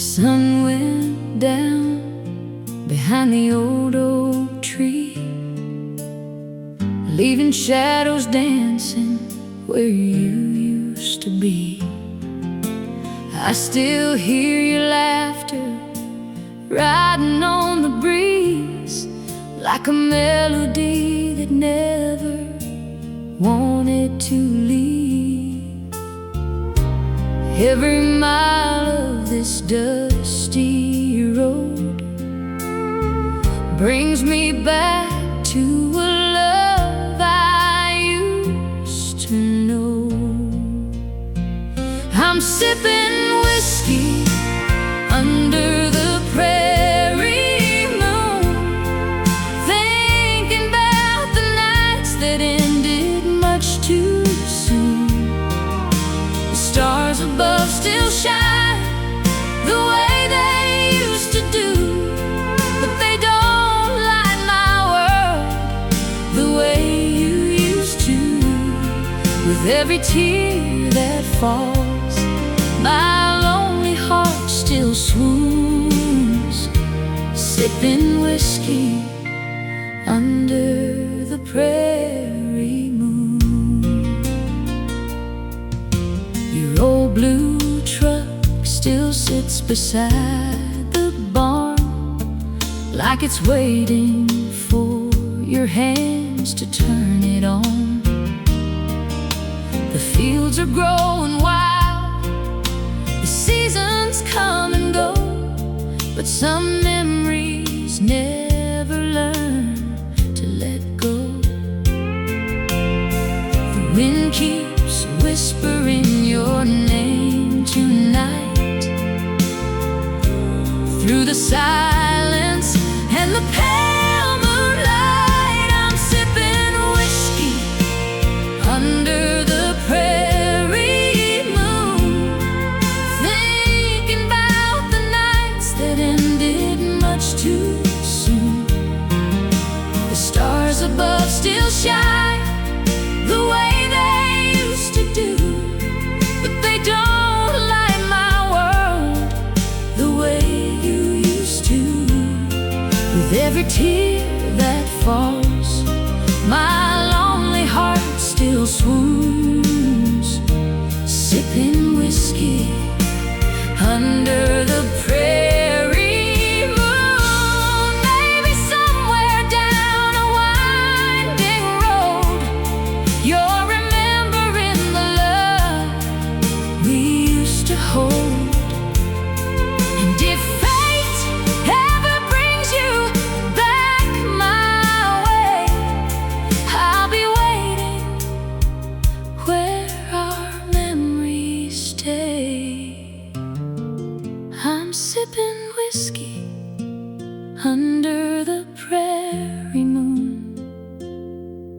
sun went down behind the old oak tree, leaving shadows dancing where you used to be. I still hear your laughter riding on the breeze, like a melody that never wanted to leave. Every mile of this dusty road brings me back to a love I used to know. I'm sipping whiskey under the prairie moon, thinking about the nights that ended much too soon. The stars above still shine the way they used to do, but they don't light my world the way you used to. With every tear that falls, my lonely heart still swoons, sipping whiskey under the prairie moon. Your old blue truck still sits beside the barn, like it's waiting for your hands to turn it on. The fields are growing wild, the seasons come and go, but some memories never learn to let go. The wind keeps whispering your name tonight, through the silence and the pale moonlight. I'm sipping whiskey under the prairie moon, thinking about the nights that ended much too soon. The stars above still shine the way they used to do, but they don't light my world the way you used to. With every tear that falls, my lonely heart still swoons, sipping whiskey under the prairie moon. Maybe somewhere down a winding road, you're remembering the love we used to hold. And if fate ever brings you back my way, I'll be waiting where our memories stay. I'm sipping whiskey under the prairie moon,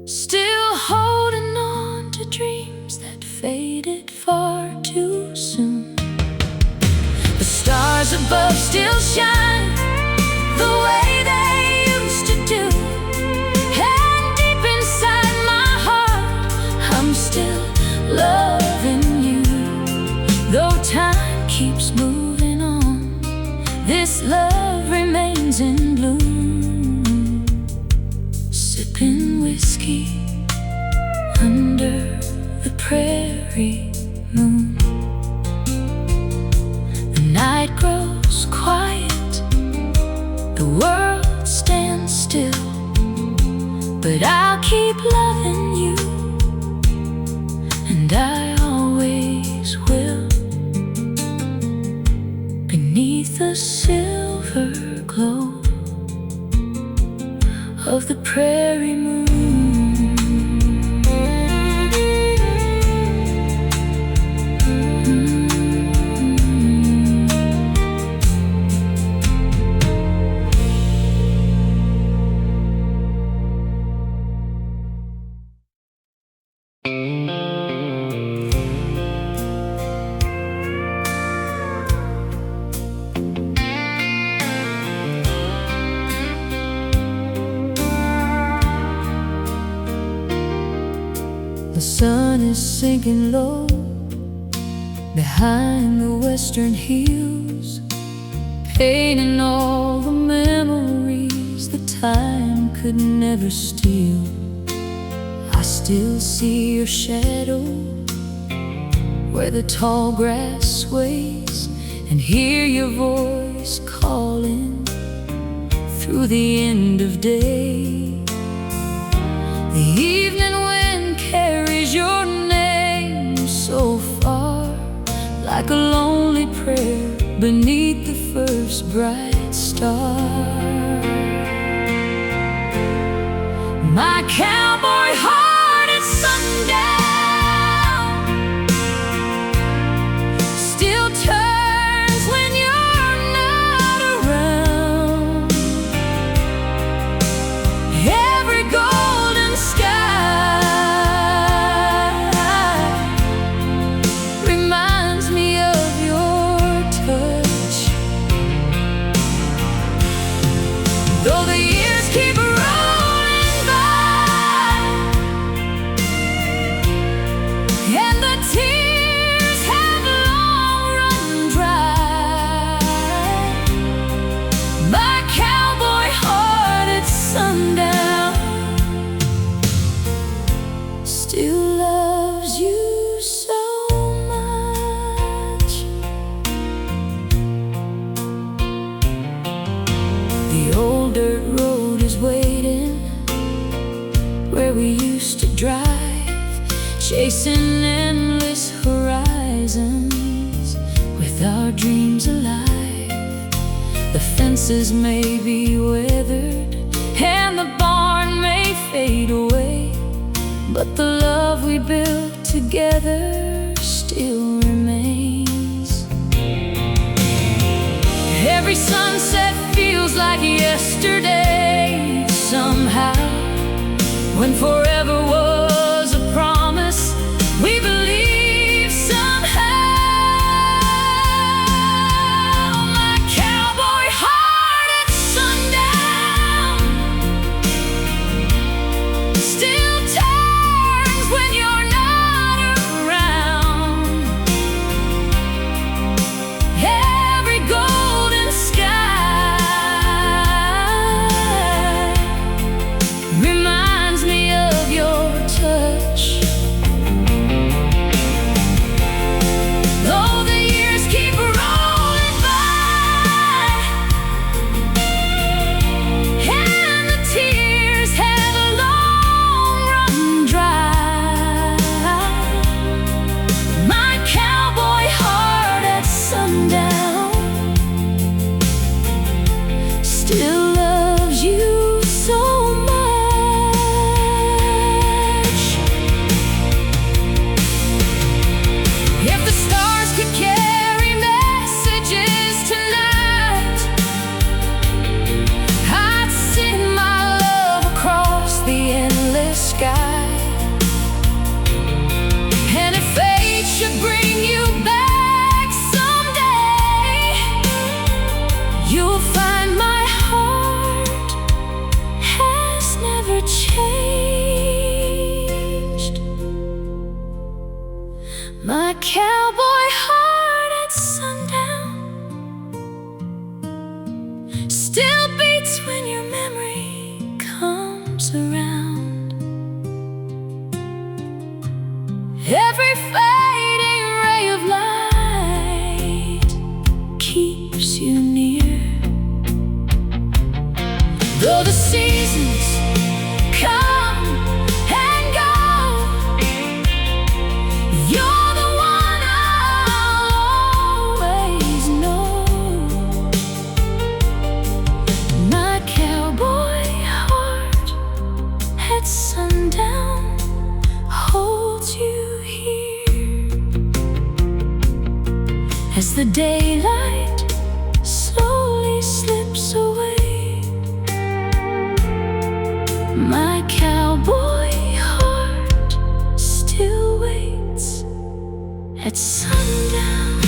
still holding on to dreams that faded far too soon. The stars above still shine the way they used to do, and deep inside my heart I'm still loving you. Though time keeps moving on, this love remains in bloom, sipping whiskey under the prairie moon. The night grows quiet, the world stands still, but I'll keep loving you, and I always will. Beneath the silver glow of the prairie moon. The sun is sinking low behind the western hills, pain and all the memories that time could never steal. I still see your shadow where the tall grass sways, and hear your voice calling through the end of day. The evening wind carries your name so far, like a lonely prayer beneath the first bright star. My cowboy heart at sundown still turns when you're not around. Every golden sky reminds me of your touch. Though the years keep rolling by and the tears have long run dry, my cowboy heart at sundown still loves you so much. The old dirt road is waiting where we used to drive, chasing endless horizons with our dreams alive. The fences may be weathered and the barn may fade away, but the love we built together still remains. Every sunset feels like yesterday somehow, when forever was a promise we believed somehow. My cowboy heart at sundown still turns when you're not around. Every golden sky reminds me of your touch. Though the years keep rolling by and the tears have long run dry, my cowboy heart at sundown still loves you so much. If the stars could carry messages tonight, I'd send my love across the endless sky. And if fate should bring you back someday, you'll find my heart has never changed. My cowboy heart at sundown still beats when your memory comes around. Every fading ray of light keeps you near. Though the seasons come and go, you're the one I'll always know. My cowboy heart at sundown holds you here as the daylight slowly slips away. My cowboy heart still waits at sundown.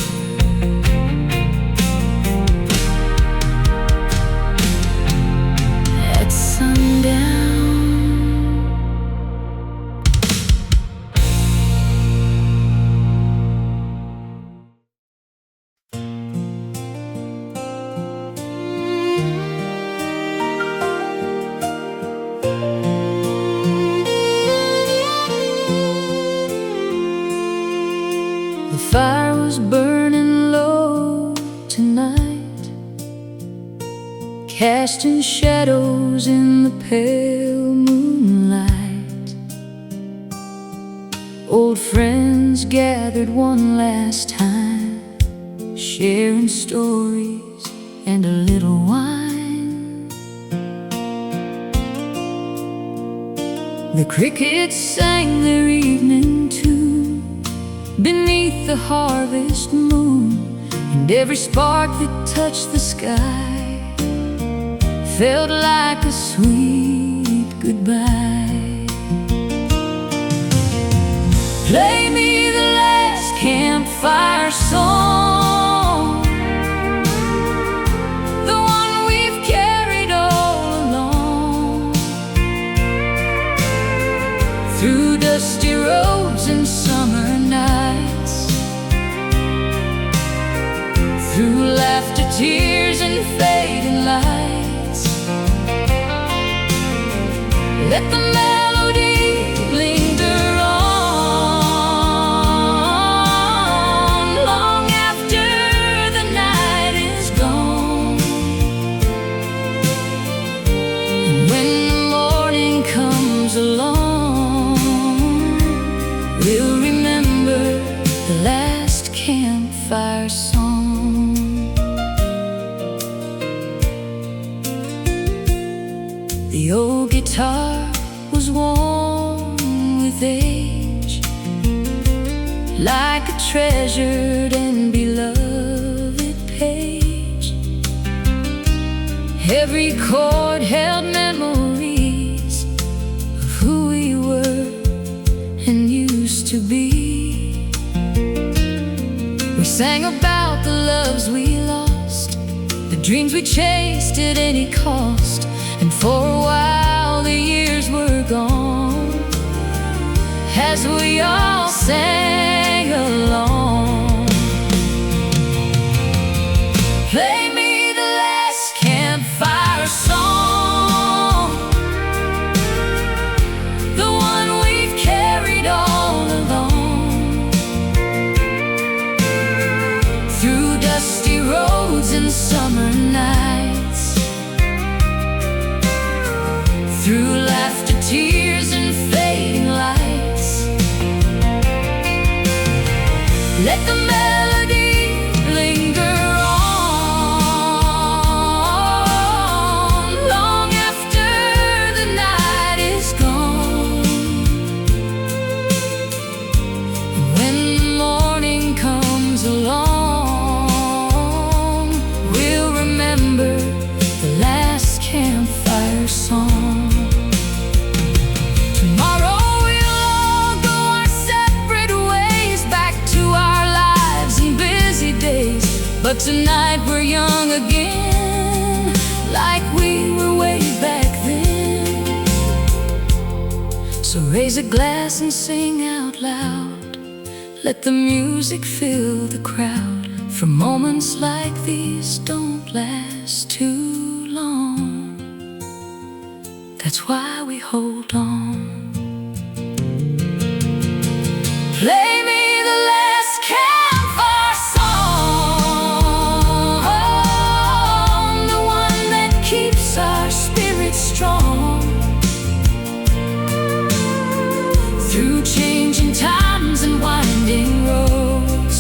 At sundown. casting shadows in the pale moonlight. Old friends gathered one last time, sharing stories and a little wine. The crickets sang their evening tune beneath the harvest moon, and every spark that touched the sky felt like a sweet goodbye. Play me the last campfire song, the one we've carried all along, through dusty roads and summer nights, through laughter, tears, and fading lights. Let the melody linger on, long after the night is gone. And when the morning comes along, we'll remember the last campfire song. The old guitar was worn with age, like a treasured and beloved page. Every chord held memories of who we were and used to be. We sang about the loves we lost, the dreams we chased at any cost, and for a while the years were gone as we all sang along. Play me the last campfire song, the one we've carried all along, through dusty roads and summer nights, through laughter, tears, and fading lights. Let the melody linger on, long after the night is gone. When the morning comes along, we'll remember the last campfire song. But tonight we're young again, like we were way back then. So raise a glass and sing out loud, let the music fill the crowd, for moments like these don't last too long. That's why we hold on. Play me the last campfire song, the one that keeps our spirits strong, through changing times and winding roads,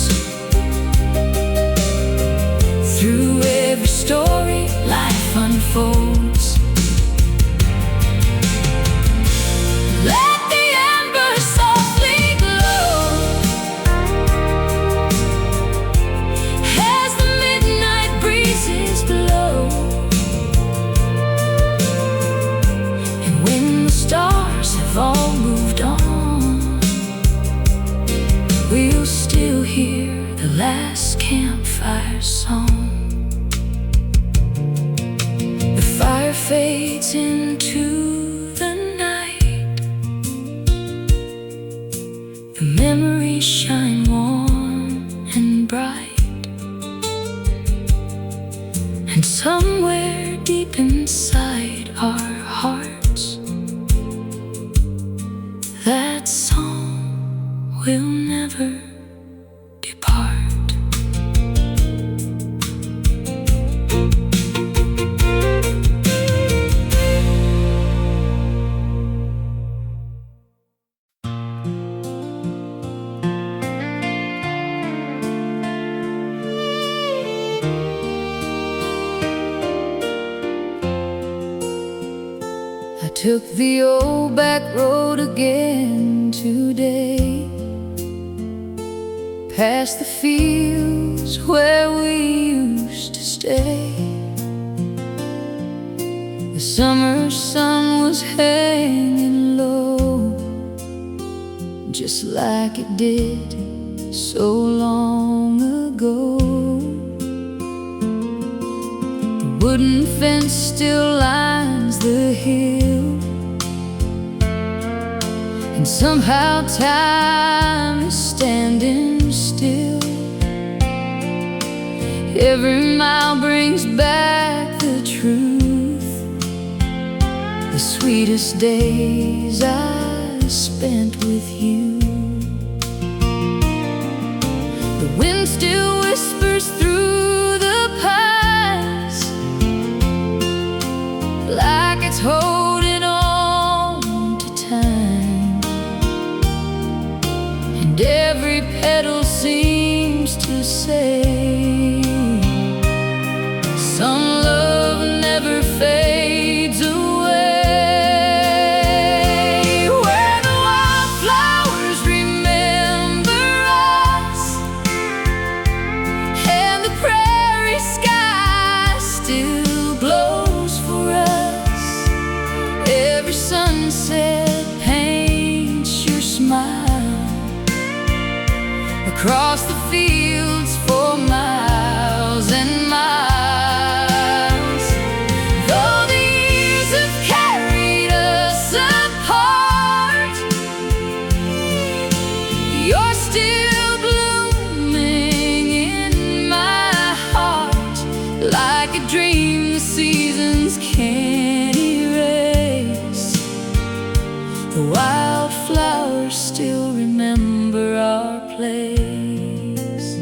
through every story life unfolds. Let the embers softly glow as the midnight breezes blow, and when the stars have all moved on, we'll still hear the last campfire song. The fire fades into the night, the memories shine warm and bright, and somewhere deep inside our hearts, that song will never depart. took the old back road again today, past the fields where we used to stay. The summer sun was hanging low, just like it did so long ago. The wooden fence still lines the hill, and somehow time is standing still. Every mile brings back the truth, the sweetest days I spent with you. The wind still whispers through the pines, like it's holding on to time, and every petal seems to say, some love never fades away. Where the wildflowers remember us, and the prairie sky still glows for us. Every sunset paints your smile across the fields for miles and miles. The wildflowers still remember our place.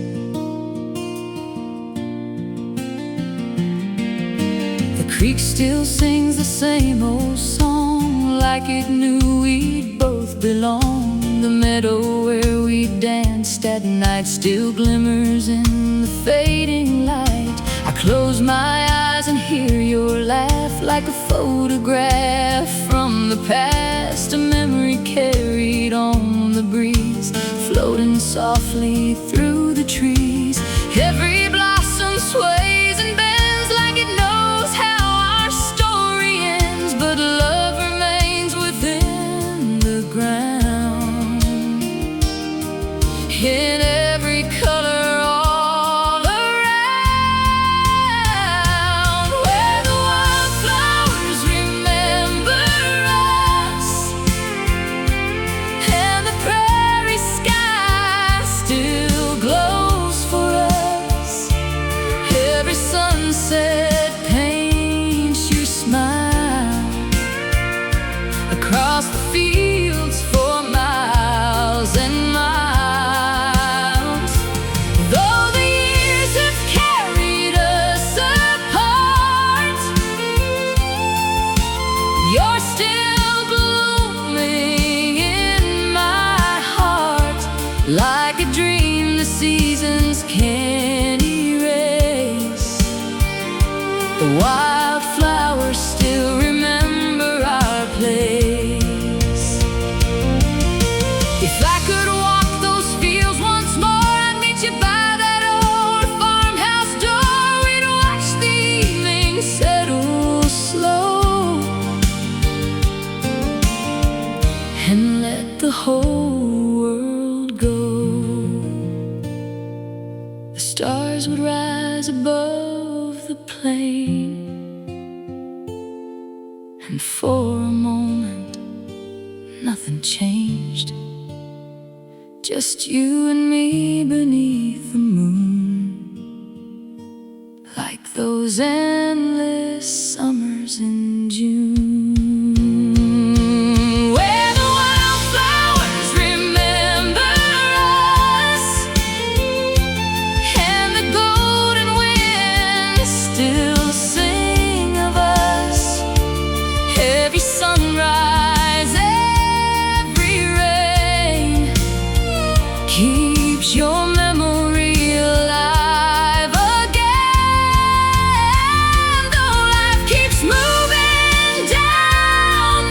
The creek still sings the same old song, like it knew we'd both belong. The meadow where we danced at night still glimmers in the fading light. I close my eyes and hear your laugh, like a photograph from the past, a memory carried on the breeze, floating softly through the trees. Every blossom sways and bends like it knows how our story ends, but love remains within the ground, in every color. Paints your smile across the fields for miles and miles. Though the years have carried us apart, you're still blooming in my heart, like a dream the seasons can't erase. The wildflowers still remember our place. If I could walk those fields once more, I'd meet you by that old farmhouse door. We'd watch the evening settle slow and let the whole world go. The stars would rise above the plain, and for a moment nothing changed, just you and me beneath the moon, like those endless summers in June. Keeps your memory alive again, though life keeps moving down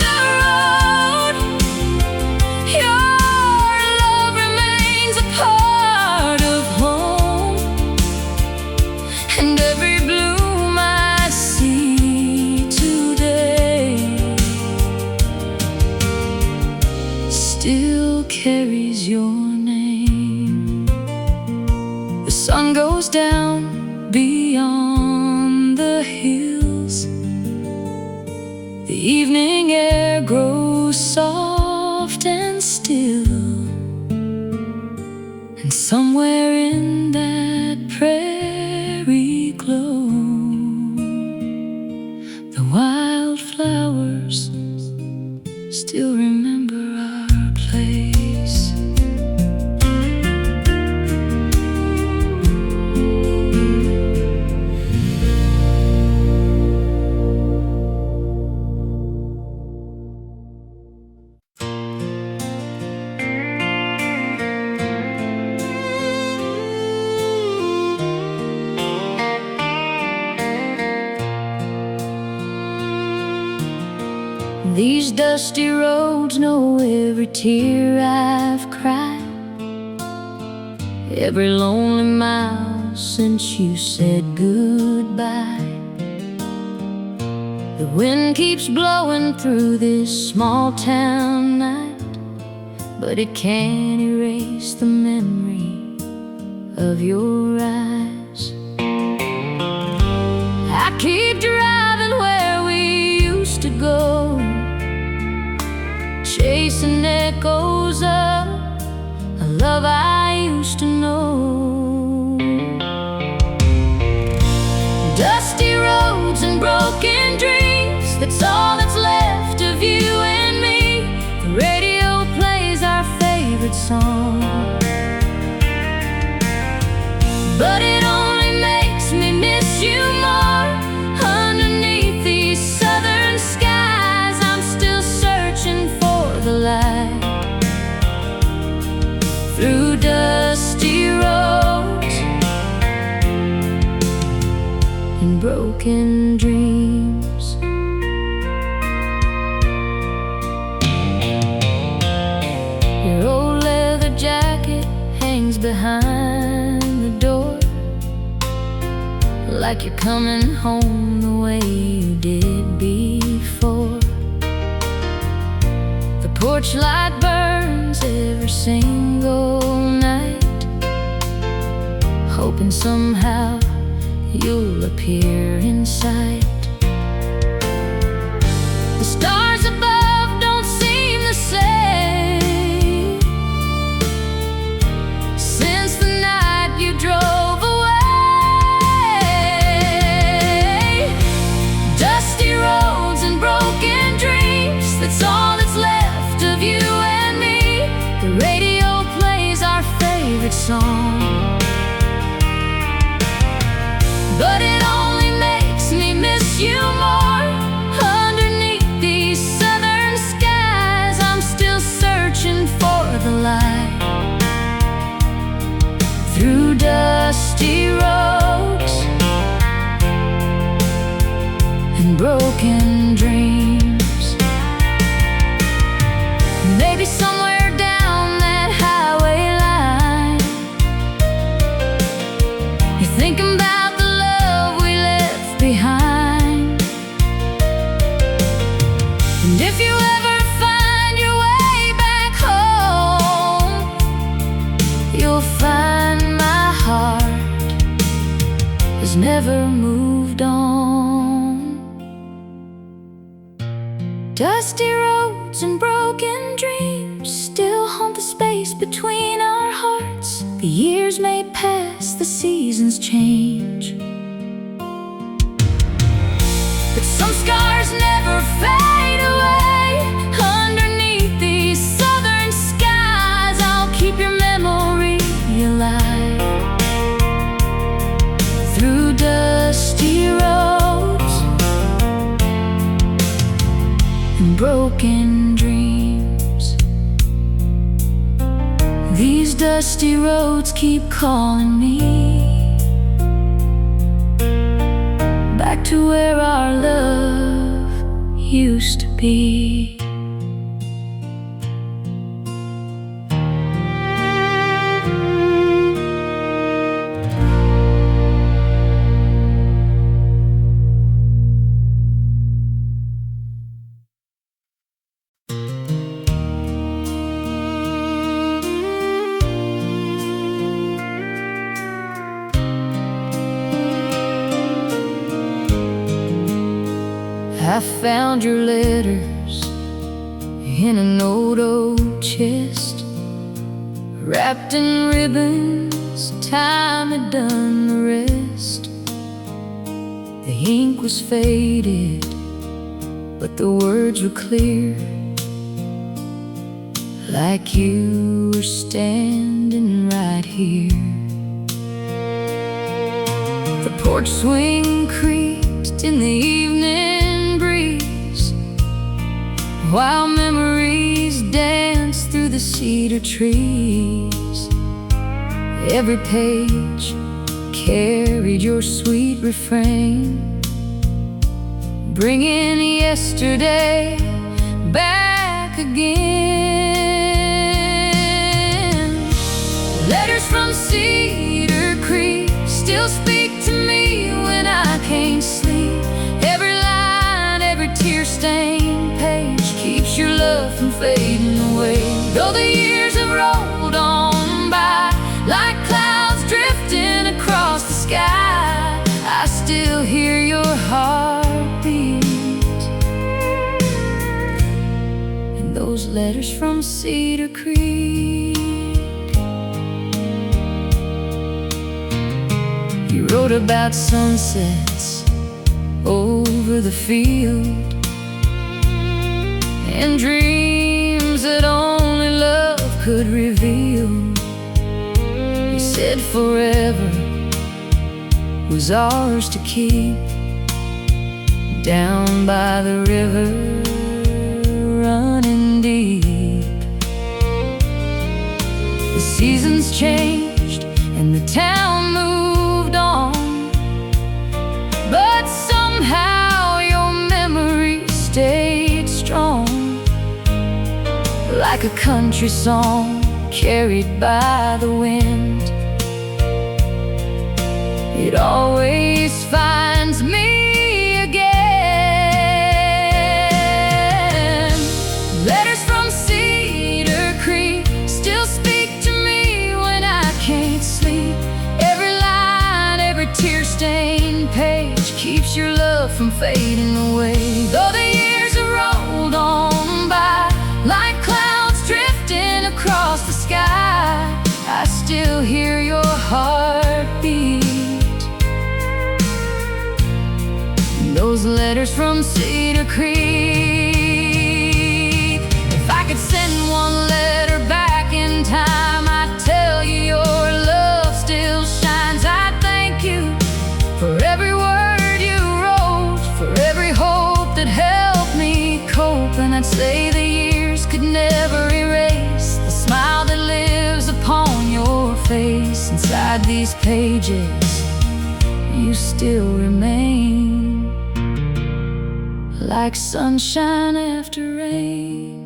These dusty roads know every tear I've cried, every lonely mile since you said goodbye. The wind keeps blowing through this small town night, but it can't erase the memory of your eyes. I keep driving where we used to go, chasing echoes of a love I used to know. Dusty roads and broken dreams, that's all that's left of you and me. The radio plays our favorite song, but it only makes me miss you more. Underneath these southern skies, I'm still searching for the light. Through dusty roads and broken dreams. Your old leather jacket hangs behind the door, like you're coming home the way you did before. The porch light burns every single night, hoping somehow you'll appear in sight. The stars above don't seem the same since the night you drove away. Dusty roads and broken dreams, that's all that's left of you and me. The radio plays our favorite song, but it only makes me miss you more. Underneath these southern skies, I'm still searching for the light. Through dusty roads and broken dreams. Maybe somewhere down that highway line, you're thinking about the love we left behind. And if you ever find your way back home, you'll find my heart has never moved on. Dusty roads and broken dreams still haunt the space between our hearts. The years may pass, the seasons change, but some scars never fade away. Underneath these southern skies, I'll keep your memory alive. Through dusty roads and broken dreams. These dusty roads keep calling me back to where our love used to be. I found your letters in an old oak chest, wrapped in ribbons, time had done the rest. The ink was faded, but the words were clear, like you were standing right here. The porch swing creaked in the evening breeze, while memories danced through the cedar trees. Every page carried your sweet refrain, bringing yesterday back again. Letters from Cedar Creek still speak to me when I can't sleep. Every line, every tear-stained page keeps your love from fading away. Though the years have rolled on by like clouds drifting across the sky, I still hear your heartbeat in those letters from Cedar Creek. You wrote about sunsets over the field and dreams that only love could reveal. You said forever was ours to keep, down by the river running deep. The seasons changed and the town moved on, but somehow your memory stayed strong, like a country song carried by the wind. It always finds me again. Letters from Cedar Creek still speak to me when I can't sleep. Every line, every tear-stained page keeps your love from fading away. Though the years have rolled on by like clouds drifting across the sky, I still hear your heartbeat. Those letters from Cedar Creek. If I could send one letter back in time, I'd tell you your love still shines. I'd thank you for every word you wrote, for every hope that helped me cope. And I'd say the years could never erase the smile that lives upon your face. Inside these pages, you still remain, like sunshine after rain.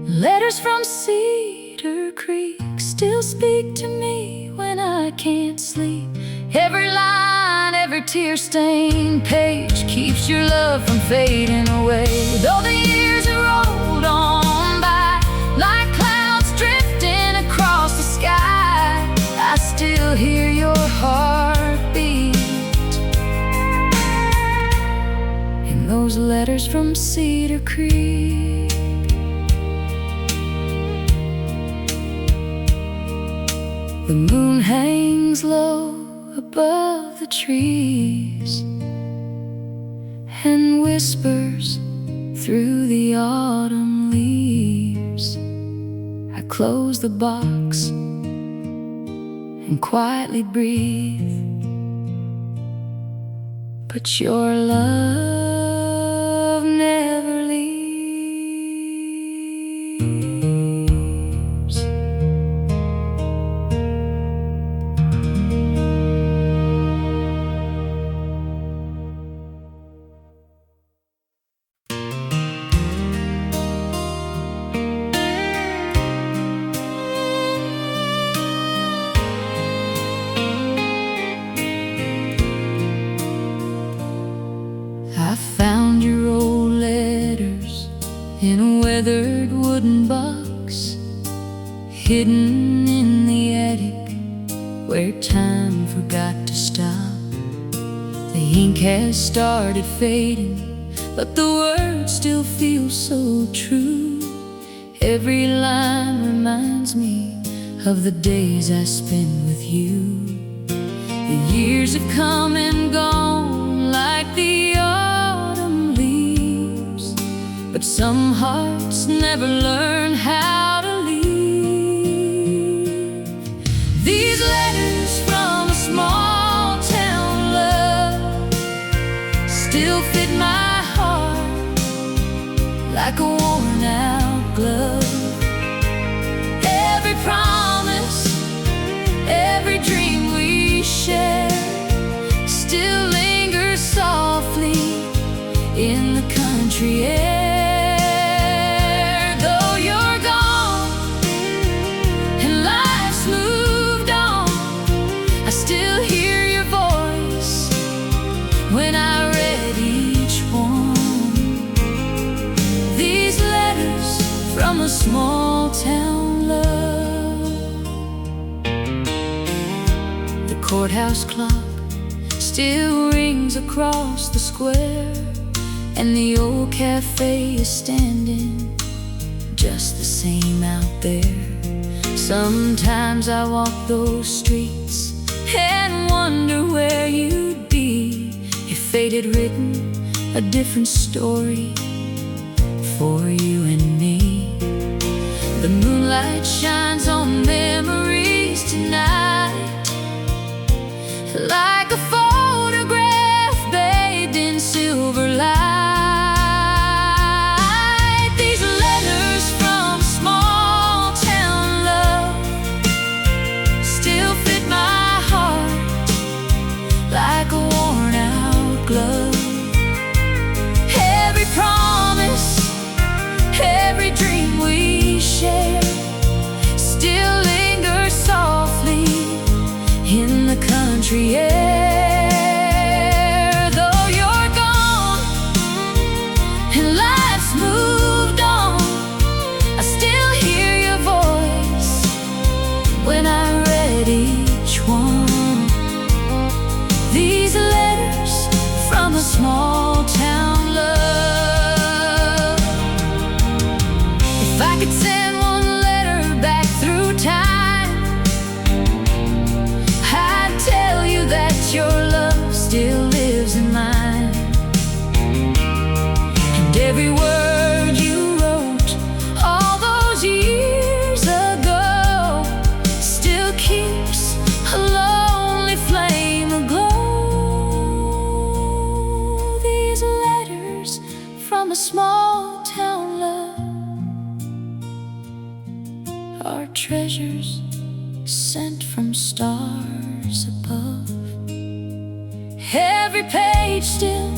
Letters from Cedar Creek still speak to me when I can't sleep. Every line, every tear-stained page keeps your love from fading away. Though the years have rolled on by like clouds drifting across the sky, I still hear your heartbeat. Those letters from Cedar Creek. The moon hangs low above the trees and whispers through the autumn leaves. I close the box and quietly breathe, but your love never leaves. I found your old letters in a weathered wooden box, hidden in the attic where time forgot to stop. The ink has started fading, but the words still feel so true. Every line reminds me of the days I spent with you. The years have come and gone like the autumn leaves, but some hearts never learn how to leave. These letters from a small town love still fit my heart like a worn out glove. Every promise, every dream we share still lingers softly in the country air. Though you're gone and life's moved on, I still hear your voice when I read each one. These letters from a small town love. The courthouse clock still rings across the square, and the old cafe is standing just the same out there. Sometimes I walk those streets and wonder where you'd be if fate had written a different story for you and me. The moonlight shines on memories tonight, like a photograph bathed in silver light. These letters from small town love still fit my heart like a worn out glove. Every promise, every dream we share still lingers softly in the country air. Though you're gone and life's moved on, I still hear your voice when I read each one. These letters from a small town love. If I could send one letter back through time, I'd tell you that your love still lives in mine. And every word you wrote all those years ago still keeps a lonely flame aglow. These letters from a small town love are treasures sent from stars above. Every page still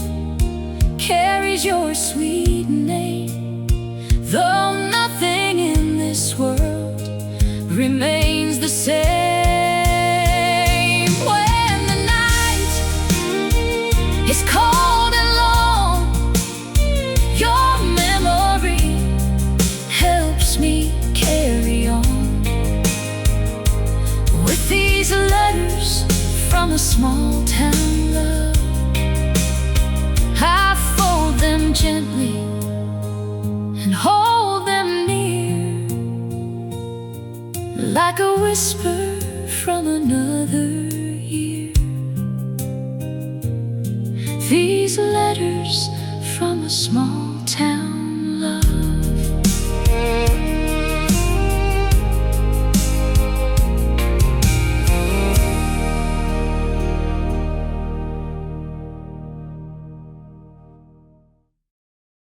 carries your sweet name, though nothing in this world remains the same. When the night is cold and long, your memory helps me carry on. With these letters from a small town love, I fold them gently and hold them near, like a whisper from another year. These letters from a small town